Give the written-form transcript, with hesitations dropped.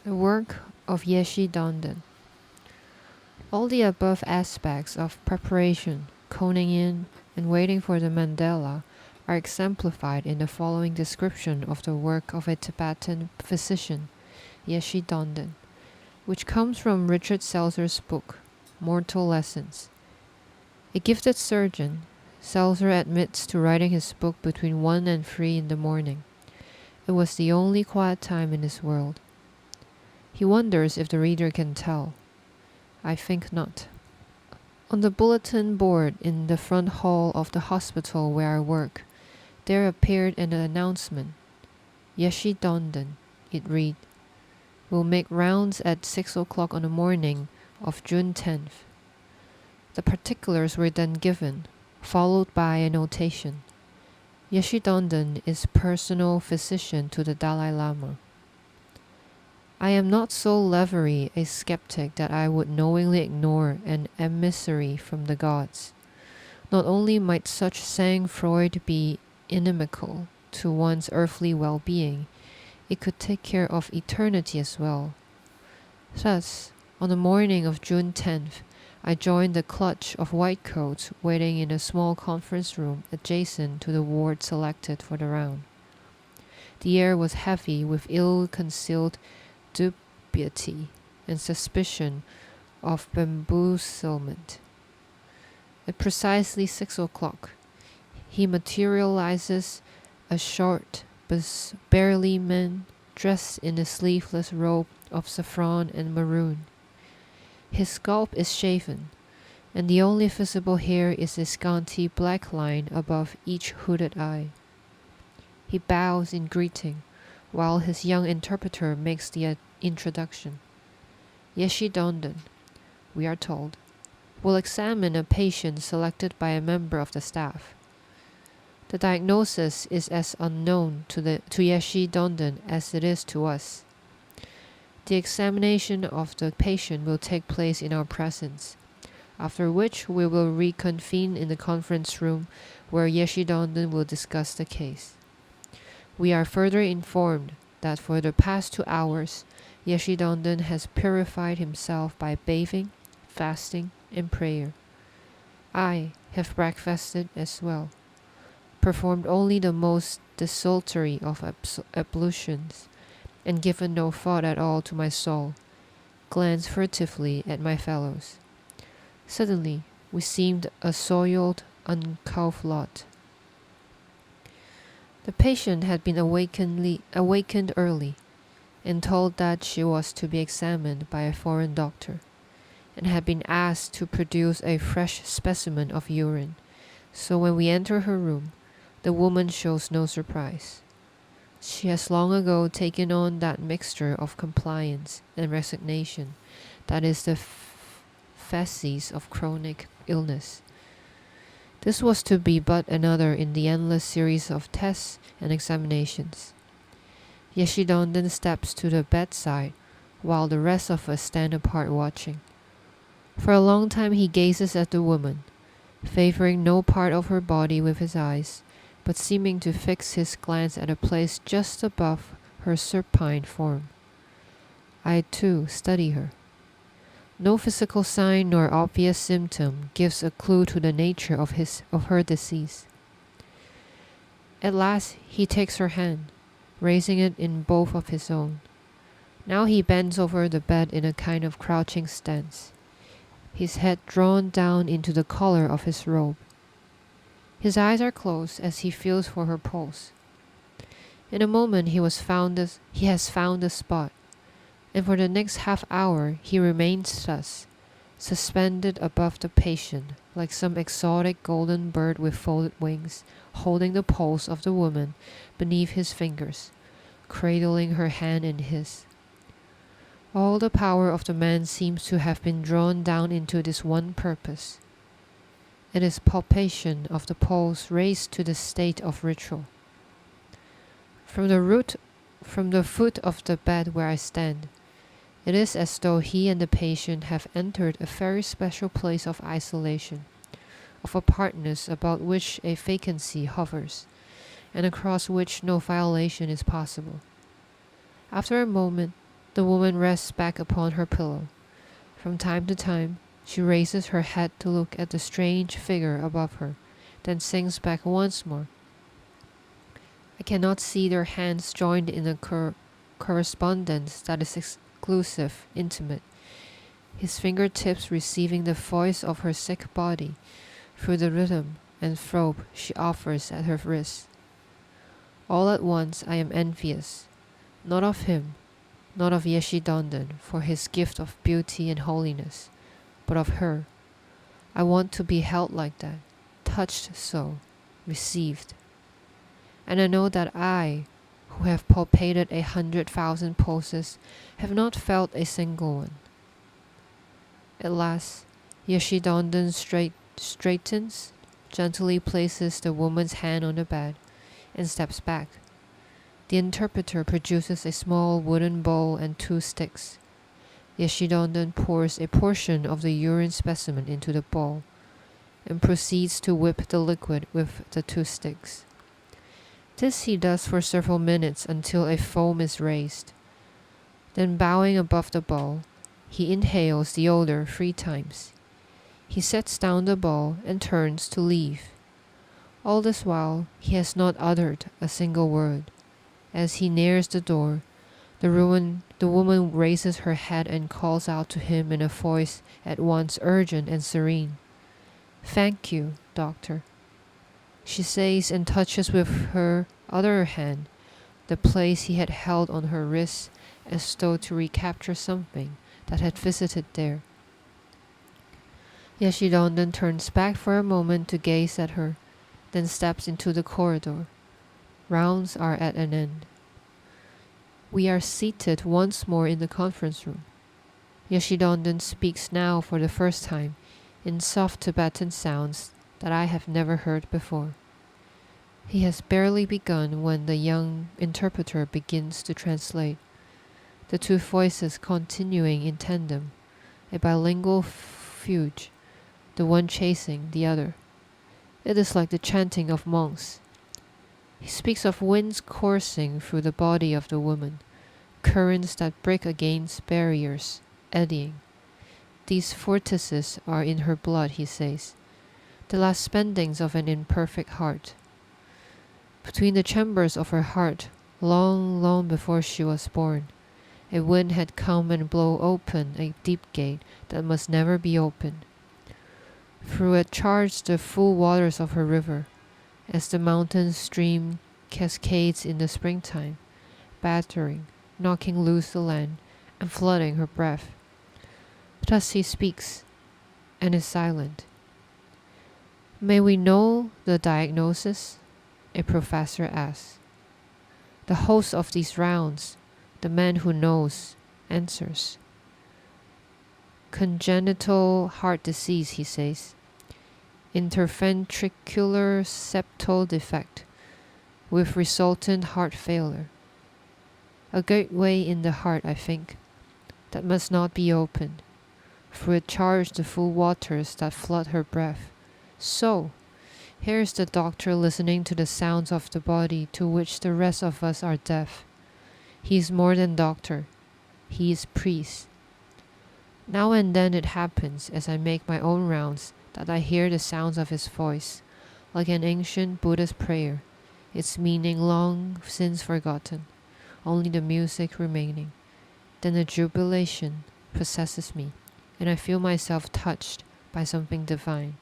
The work of Yeshi Donden. All the above aspects of preparation, coning in, and waiting for the mandala are exemplified in the following description of the work of a Tibetan physician, Yeshi Donden, which comes from Richard Selzer's book, Mortal Lessons. A gifted surgeon, Selzer admits to writing his book between 1 and 3 in the morning. It was the only quiet time in his world. He wonders if the reader can tell. I think not. On the bulletin board in the front hall of the hospital where I work, there appeared an announcement. Yeshi Donden, it read, will make rounds at 6 o'clock on the morning of June 10th. The particulars were then given, followed by a notation. Yeshi Donden is personal physician to the Dalai Lama. I am not so leathery a skeptic that I would knowingly ignore an emissary from the gods. Not only might such sang-froid be inimical to one's earthly well-being, it could take care of eternity as well. Thus, on the morning of June 10th, I joined the clutch of whitecoats waiting in a small conference room adjacent to the ward selected for the round. The air was heavy with ill-concealed dubiety and suspicion of bamboozlement. At precisely 6 o'clock, he materializes, a short, burly man dressed in a sleeveless robe of saffron and maroon. His scalp is shaven, and the only visible hair is a scanty black line above each hooded eye. He bows in greeting, while his young interpreter makes the introduction. Yeshi Donden, we are told, will examine a patient selected by a member of the staff. The diagnosis is as unknown to Yeshi Donden as it is to us. The examination of the patient will take place in our presence, after which we will reconvene in the conference room where Yeshi Donden will discuss the case. We are further informed that for the past 2 hours, Yeshi Donden has purified himself by bathing, fasting, and prayer. I have breakfasted as well, performed only the most desultory of ablutions, and given no thought at all to my soul, glanced furtively at my fellows. Suddenly, we seemed a soiled, uncouth lot. The patient had been awakened early, and told that she was to be examined by a foreign doctor, and had been asked to produce a fresh specimen of urine, so when we enter her room, the woman shows no surprise. She has long ago taken on that mixture of compliance and resignation that is the phases of chronic illness. This was to be but another in the endless series of tests and examinations. Yeshi Donden steps to the bedside, while the rest of us stand apart watching. For a long time he gazes at the woman, favoring no part of her body with his eyes, but seeming to fix his glance at a place just above her supine form. I too study her. No physical sign nor obvious symptom gives a clue to the nature of her disease. At last he takes her hand, raising it in both of his own. Now he bends over the bed in a kind of crouching stance, his head drawn down into the collar of his robe. His eyes are closed as he feels for her pulse. In a moment he has found the spot, and for the next half hour he remains thus, suspended above the patient, like some exotic golden bird with folded wings, holding the pulse of the woman beneath his fingers, cradling her hand in his. All the power of the man seems to have been drawn down into this one purpose. It is palpation of the pulse raised to the state of ritual. From the foot of the bed where I stand, it is as though he and the patient have entered a very special place of isolation, of apartness about which a vacancy hovers, and across which no violation is possible. After a moment, The woman rests back upon her pillow. From time to time, she raises her head to look at the strange figure above her, then sinks back once more. I cannot see their hands joined in a correspondence that is exclusive, intimate, his fingertips receiving the voice of her sick body through the rhythm and throb she offers at her wrist. All at once I am envious, not of him, not of Yeshi Donden for his gift of beauty and holiness, but of her. I want to be held like that, touched so, received. And I know that I, who have palpated 100,000 pulses, have not felt a single one. At last, Yeshi Donden straightens, gently places the woman's hand on the bed, and steps back. The interpreter produces a small wooden bowl and 2 sticks. Yeshi Donden pours a portion of the urine specimen into the bowl, and proceeds to whip the liquid with the 2 sticks. This he does for several minutes until a foam is raised. Then bowing above the bowl, he inhales the odor 3 times. He sets down the bowl and turns to leave. All this while, he has not uttered a single word. As he nears the door, the woman raises her head and calls out to him in a voice at once urgent and serene. "Thank you, doctor," she says, and touches with her other hand the place he had held on her wrist, as though to recapture something that had visited there. Yeshi Donden turns back for a moment to gaze at her, then steps into the corridor. Rounds are at an end. We are seated once more in the conference room. Yeshi Donden speaks now for the first time in soft Tibetan sounds that I have never heard before. He has barely begun when the young interpreter begins to translate, the 2 voices continuing in tandem, a bilingual fugue, the one chasing the other. It is like the chanting of monks. He speaks of winds coursing through the body of the woman, currents that break against barriers, eddying. These vortices are in her blood, he says, the last spendings of an imperfect heart. Between the chambers of her heart, long, long before she was born, a wind had come and blown open a deep gate that must never be opened. Through it charged the full waters of her river, as the mountain stream cascades in the springtime, battering, knocking loose the land, and flooding her breath. Thus he speaks, and is silent. "May we know the diagnosis?" a professor asks. The host of these rounds, the man who knows, answers. "Congenital heart disease," he says. "Interventricular septal defect, with resultant heart failure. A gateway in the heart, I think, that must not be opened. Through it charge the full waters that flood her breath. So, here is the doctor listening to the sounds of the body to which the rest of us are deaf. He is more than doctor. He is priest. Now and then it happens, as I make my own rounds, that I hear the sounds of his voice, like an ancient Buddhist prayer, its meaning long since forgotten, only the music remaining. Then a jubilation possesses me, and I feel myself touched by something divine.